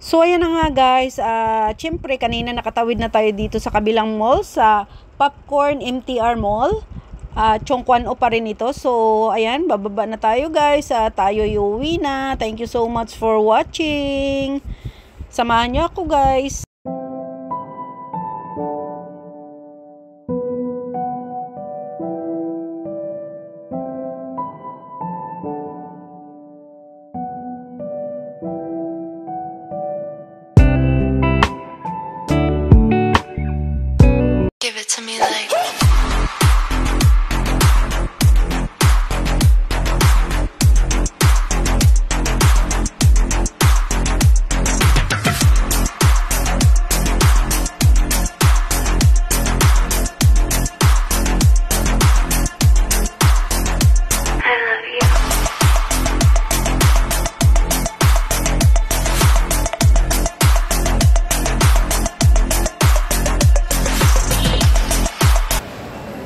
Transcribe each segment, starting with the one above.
So, ayan na nga guys, syempre kanina nakatawid na tayo dito sa kabilang mall, sa Popcorn MTR Mall. Chongquan O pa rin ito. So, ayan, bababa na tayo guys. Tayo iuwi na. Thank you so much for watching. Samahan niyo ako guys. Give it to me like I love you.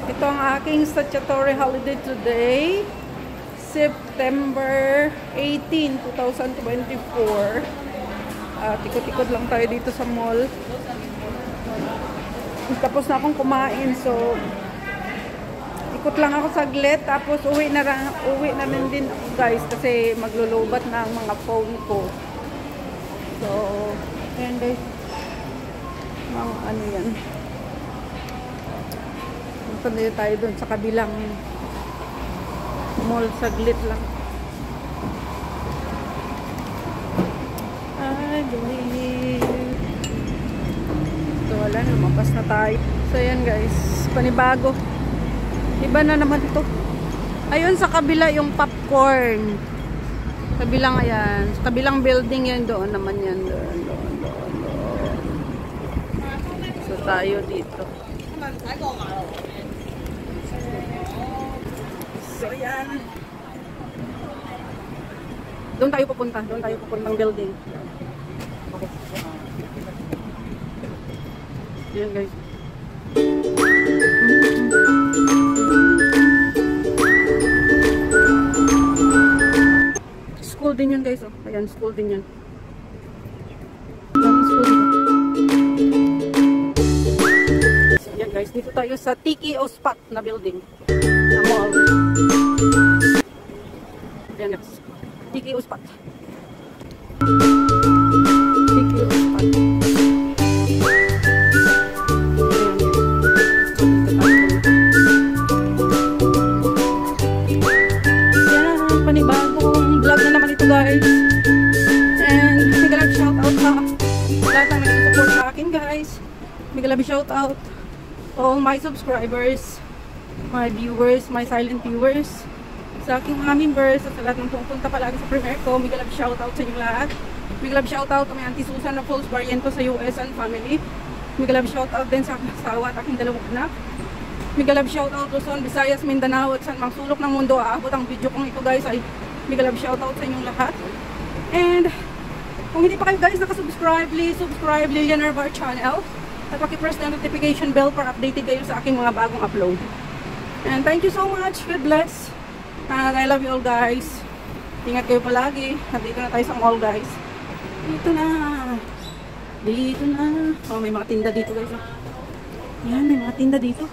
Ito ang aking statutory holiday today, September 18, 2024. Tikot-tikot lang tayo dito sa mall. Tapos na akong kumain, so ikot lang ako saglit, tapos uwi na rin din ako guys, kasi maglulubat na ang mga phone ko. So, ayan guys, mga ano yan. Punta na tayo dun sa kabilang mall, saglit lang. I believe. So, wala, lumabas na tayo. So, ayan guys, panibago. Iba na naman to. Ayun sa kabila yung popcorn. Kabilang, ayan. Sa kabilang building yan, doon naman yan. Doon. So, tayo dito. So, ayan. Doon tayo pupunta. Doon tayo pupuntang building. Okay. Ayan guys. School din yun guys. Oh. Ayan, school din yun. Ayan, school din. So, ayan guys. Dito tayo sa Tiki O Spot na building. Na mall. Ayan guys. Tiki O Spot. Tiki O Spot. Panibagong vlog na naman ito guys, and big love shout out sa lahat ng nagsusupport sa akin guys. Big love shout out to all my subscribers, my viewers, my silent viewers, sa aking mga members, at sa lahat ng pupunta palagi sa premiere ko. Big love shout out sa inyo lahat. Big love shout out to my Auntie Susan na Falls Barriento sa US and family. Big love shout out din sa asawa at aking dalawang anak. Mega love shoutout to Luzon, Visayas, Mindanao at saan mang sulok ng mundo aabot ang video kong ito guys. Ay mega love shoutout sa inyong lahat. And kung hindi pa kayo guys nakasubscribe, please subscribe Lilian Herbar channel at paki-press na notification bell para updated kayo sa aking mga bagong upload. And thank you so much. God bless. And I love you all guys. Ingat kayo palagi. Nandito na tayo sa mall guys. Dito na. Dito na. Oh, may mga tinda dito guys. Yan, may mga tinda dito.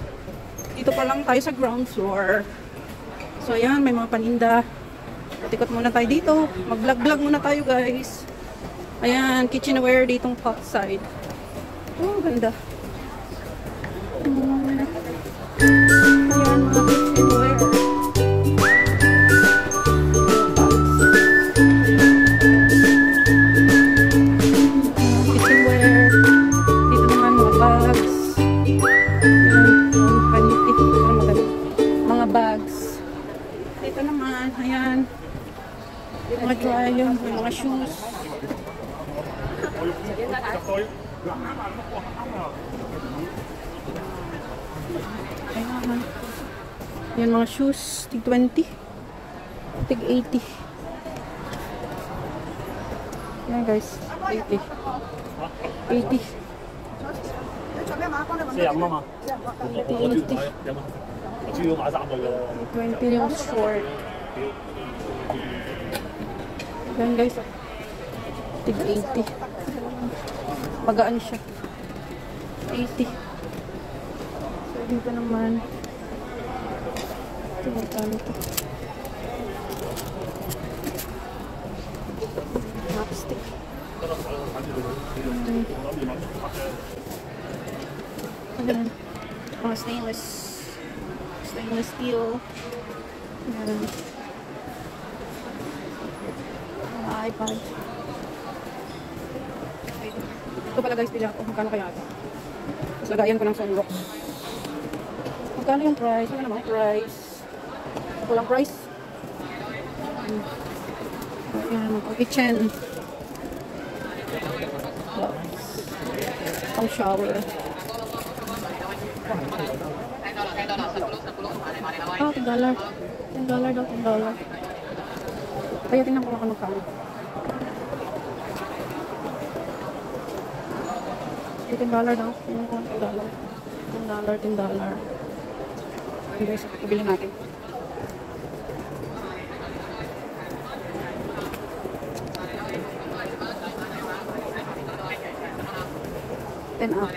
Dito pa lang tayo sa ground floor. So ayan, may mga paninda. Tikot muna tayo dito. Mag-vlog-vlog muna tayo guys. Ayan, kitchenware ditong top side. Oh, ganda. Ayan, mga kitchenware. Kitchenware. Dito naman mga bags. Mga bags. Dito naman, ayan. Mga dryer, mga shoes. Ayan. Ayan mga shoes, tig 20. Tig 80. Ayan guys, 80. 80. 20 yung short. Yan guys. Tig 80. Magaan siya. 80. So, dito naman. Ito, magkano ito? Mapstick. Ayan. Mga stainless steel. Ayan. Mga iPad. Ito pala guys, pila ako. Magkano kaya ito? Tapos lagayan ko ng sunrock. Magkano yung price? Ano naman price? Walang price. Ayan, mag-kitchen. Pang shower. Oh, $10. $10 daw, $10. Kaya tingnan ko lang magkano. $10 daw. Tingnan ko $10. $10. Okay guys, pabili natin. $10 up.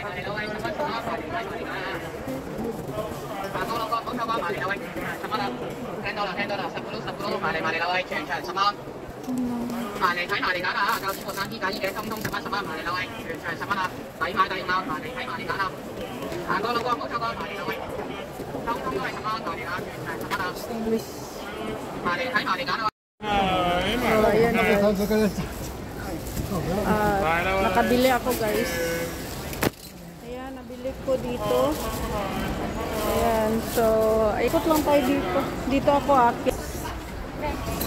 Nakabili ako guys. Ayan, nabili ko dito. Ayan, so ikot lang tayo dito. Dito ako akit.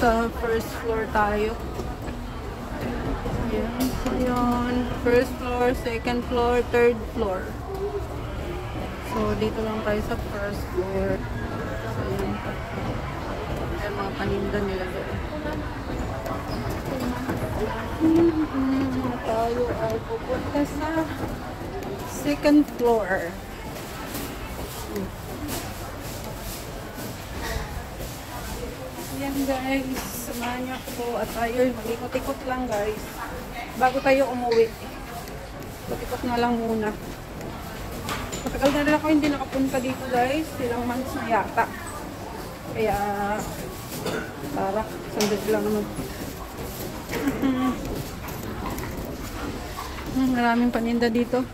Sa first floor tayo. Ayan, ayan. First floor, second floor, third floor. So dito lang tayo sa first floor. So ayan. Ayan mga paninda nila doon. Tayo ay pupunta sa second floor. Ayan guys, samahan niyo ako at tayo mag-ikot-ikot lang guys bago tayo umuwi. Ikot na lang muna. Matagal na rin ako hindi nakapunta dito guys, ilang months na yata. Kaya para sandali lang naman. Maraming paninda dito.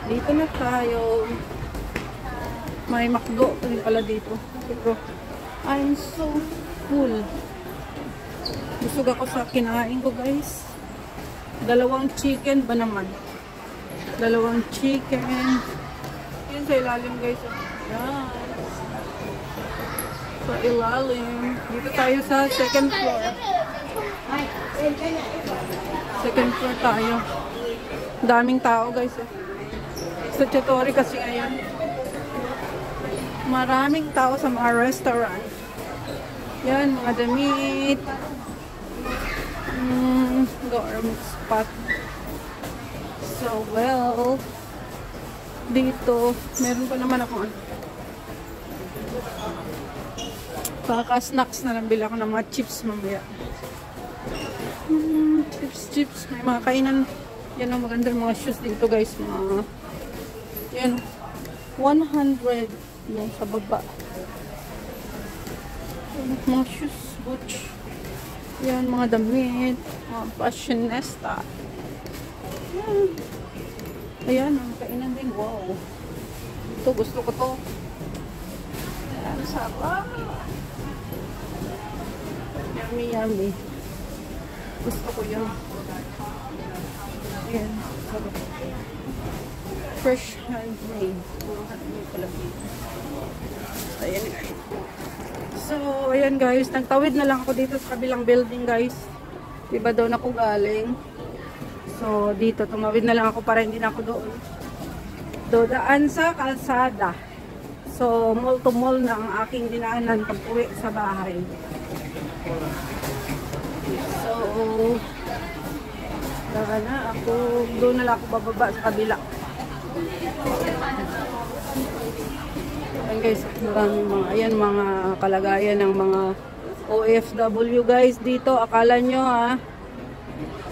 Dito na tayo. May McDo rin pala dito. Pero I'm so full. Busog ako sa kinain ko guys. Dalawang chicken ba naman? Dalawang chicken. Yan sa ilalim guys. Yan. Sa ilalim. Dito tayo sa second floor. Second floor tayo. Daming tao guys. Sa Chatori kasi ngayon. Maraming tao sa mga restaurant. Yan, mga damit. Garment spot. So, well, dito, meron pa naman ako. Kaka-snacks na lang. Bila ko ng mga chips mamaya. Chips. May mga kainan. Yan ang magandang mga shoes dito guys. Mga, yan, 100 yung sa baba. Mga shoes, boots. Yan, mga damit. Mga fashionista. Yan. Ayan, ang kainan din. Wow. Ito, gusto ko to. Ayan, sarap. Yummy. Gusto ko yun. Ayan, sarap. Fresh handmade. Ayan guys. So, ayan guys. Nagtawid na lang ako dito sa kabilang building guys. Diba doon ako galing. So, dito, tumawid na lang ako para hindi na ako doon. Dodaan sa kalsada. So, mall to mall na ang aking dinaanan pag uwi sa bahay. So, na ako, doon na lang ako bababa sa kabila. Ayan guys, maraming mga, ayan mga kalagayan ng mga OFW guys dito. Akala nyo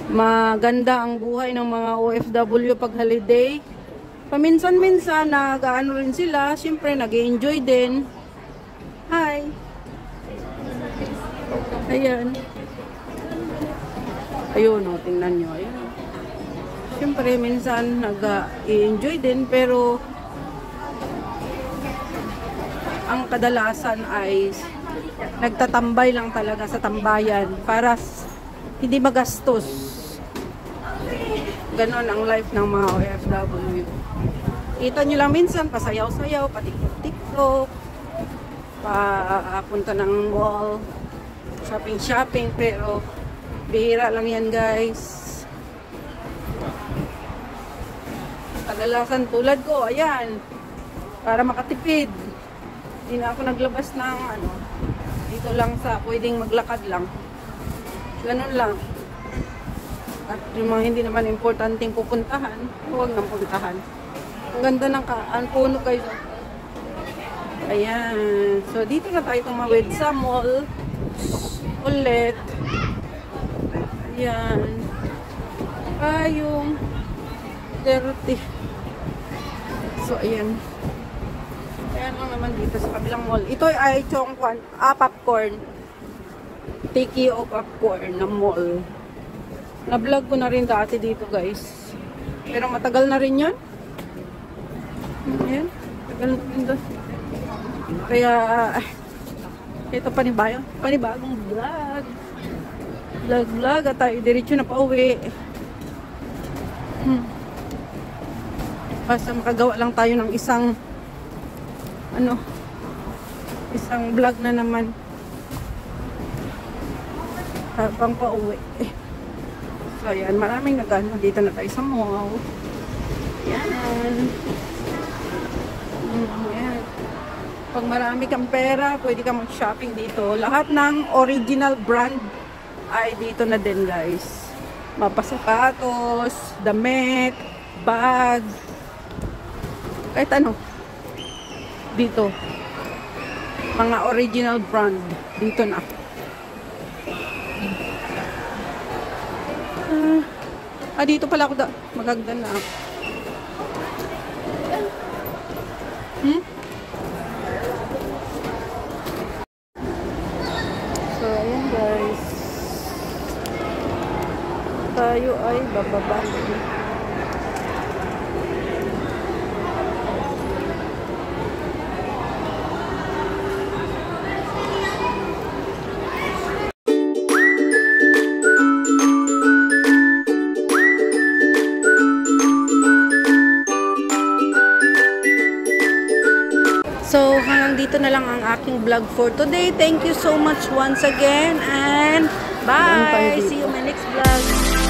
maganda ang buhay ng mga OFW pag holiday. Paminsan-minsan nag-ano rin sila, syempre nag-enjoy din. Hi! Ayan. Ayun, tingnan nyo. Ayan. Siyempre, minsan nag-enjoy din, pero ang kadalasan ay nagtatambay lang talaga sa tambayan para hindi magastos. Ganon ang life ng mga OFW. Kita nyo lang minsan, pasayaw-sayaw, patiktok-tiktok, papunta ng mall, shopping-shopping, pero bihira lang yan guys. Kadalasan tulad ko, ayan, para makatipid. Hindi na ako naglabas ng dito lang sa pwedeng maglakad lang. Ganun lang. At yung mga hindi naman importanteng pupuntahan, huwag nang puntahan. Ang ganda ng puno guys. Ayan. So dito na tayo tumawid sa mall ulit. Ayan. Yung 30. So, ayan. Ayan lang naman dito sa kabilang mall. Ito ay Chongquan, popcorn. Tiki o popcorn na mall. Na-vlog ko na rin dati dito, guys. Pero matagal na rin yun. Ayan. Matagal na rin doon. Kaya, ito panibagong vlog. Vlog at tayo diretso na pauwi. Basta makagawa lang tayo ng isang vlog na naman habang pauwi. So ayan, maraming nagano. Dito na tayo sa mall. Ayan. Ayan. Pag marami kang pera, pwede ka mag-shopping dito. Lahat ng original brand ay dito na din guys. Mapasapatos, damit, bag, kahit ano dito, mga original brand dito na. Dito pala ako magagdan na ako. So ayan guys, tayo ay bababa. So, hanggang dito na lang ang aking vlog for today. Thank you so much once again and bye! See you in my next vlog.